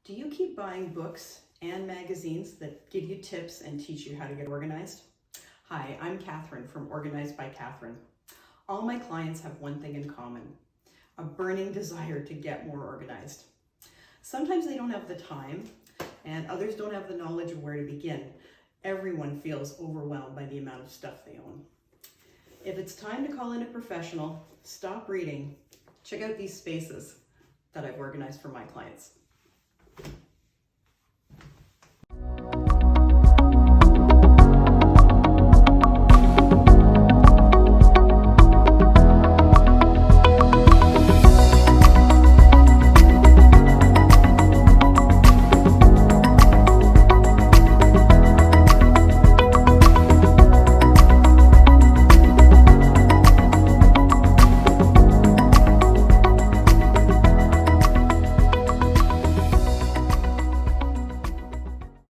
Do you keep buying books and magazines that give you tips and teach you how to get organized? Hi, I'm Catherine from Organized by Catherine. All my clients have one thing in common, a burning desire to get more organized. Sometimes they don't have the time and others don't have the knowledge of where to begin. Everyone feels overwhelmed by the amount of stuff they own. If it's time to call in a professional, stop reading, check out these spaces that I've organized for my clients.